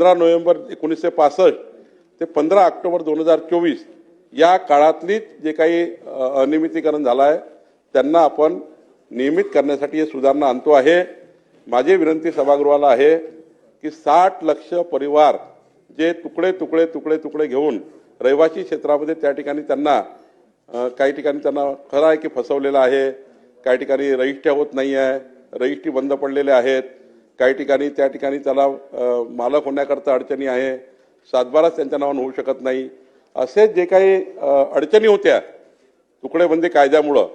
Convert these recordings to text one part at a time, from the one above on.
15 November 1965 ते 15 October 2024 या काळातली जे काही अनियमितीकरण झालं आहे त्यांना आपण नियमित करण्यासाठी हे सुधारणा आणतो आहे। माझी विनंती सभागृहाला आहे की 60 लाख परिवार जे तुकडे तुकडे तुकडे तुकडे घेऊन रहिवासी क्षेत्रामध्ये त्या ठिकाणी त्यांना काही ठिकाणी त्यांना खरं आहे की फसवलेलं आहे, काही ठिकाणी रजिस्ट्र्या होत नाही आहे, रजिस्ट्री बंद पडलेले आहेत, काही ठिकाणी त्या ठिकाणी त्याला मालक होण्याकरता अडचणी आहे, सातबाराच त्यांच्या नावाने होऊ शकत नाही, असे जे काही अडचणी होत्या तुकडेबंदी कायद्यामुळं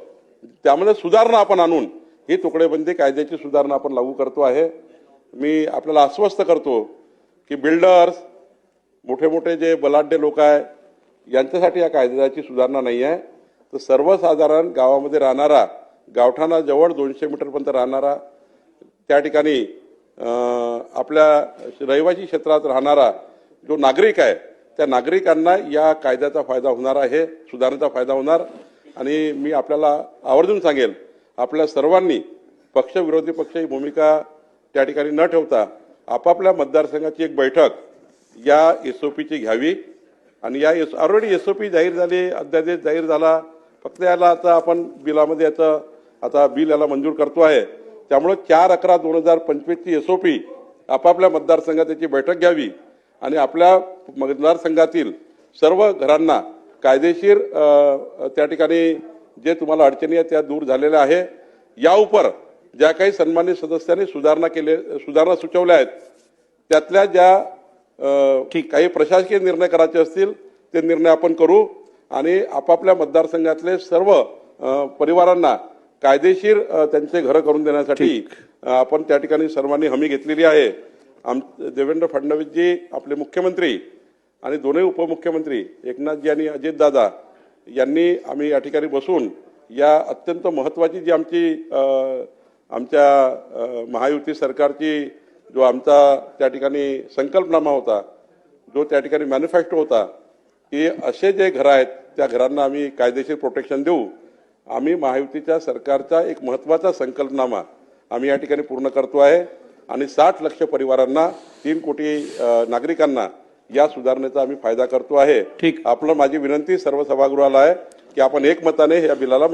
त्यामध्ये सुधारणा आपण आणून ही तुकडेबंदी कायद्याची सुधारणा आपण लागू करतो आहे। मी आपल्याला आश्वस्त करतो की बिल्डर्स मोठे मोठे जे बलाढ्य लोक आहे यांच्यासाठी या कायद्याची सुधारणा नाही आहे, तर सर्वसाधारण गावामध्ये राहणारा गावठाणाजवळ 200 मीटरपर्यंत राहणारा त्या ठिकाणी आपल्या रहिवासी क्षेत्रात राहणारा जो नागरिक आहे त्या नागरिकांना या कायद्याचा फायदा होणार आहे, सुधारणेचा फायदा होणार। आणि मी आपल्याला आवर्जून सांगेल आपल्या सर्वांनी पक्षविरोधी पक्ष ही भूमिका त्या ठिकाणी न ठेवता आपापल्या मतदारसंघाची एक बैठक या एसओपीची घ्यावी आणि या ऑलरेडी एसओपी जाहीर झाली, अध्यादेश जाहीर झाला, फक्त याला आता आपण बिलामध्ये याचं आता बिल याला मंजूर करतो आहे। त्यामुळे 4/11/2025 ची एसओपी आपापल्या मतदारसंघात त्याची बैठक घ्यावी आणि आपल्या मतदारसंघातील सर्व घरांना कायदेशीर त्या ठिकाणी जे तुम्हाला अडचणी आहेत त्या दूर झालेल्या आहे। या उपर ज्या काही सन्मानित सदस्यांनी सुधारणा सुचवल्या आहेत त्यातल्या ज्या काही प्रशासकीय निर्णय करायचे असतील ते निर्णय आपण करू आणि आपापल्या मतदारसंघातले सर्व परिवारांना कायदेशीर त्यांचे घर करून देण्यासाठी आपण त्या ठिकाणी सर्वांनी हमी घेतलेली आहे। देवेंद्र फडणवीसजी आपले मुख्यमंत्री आणि दोन्ही उपमुख्यमंत्री एकनाथजी आणि अजितदादा यांनी आम्ही या ठिकाणी बसून या अत्यंत महत्त्वाची जी आमच्या महायुती सरकारची जो आमचा त्या ठिकाणी संकल्पनामा होता, जो त्या ठिकाणी मॅनिफेस्टो होता की असे जे घर आहेत त्या घरांना आम्ही कायदेशीर प्रोटेक्शन देऊ, आम्ही महायुतीच्या सरकारचा एक महत्त्वाचा संकल्पनामा आम्ही या ठिकाणी पूर्ण करतो आहे आणि 60 लाख परिवारांना 3 कोटी नागरिकांना या सुधारणेचा आम्ही फायदा करतो आहे। आपलं माझी विनंती सर्व सभागृहाला आहे की आपण एकमताने या बिलाला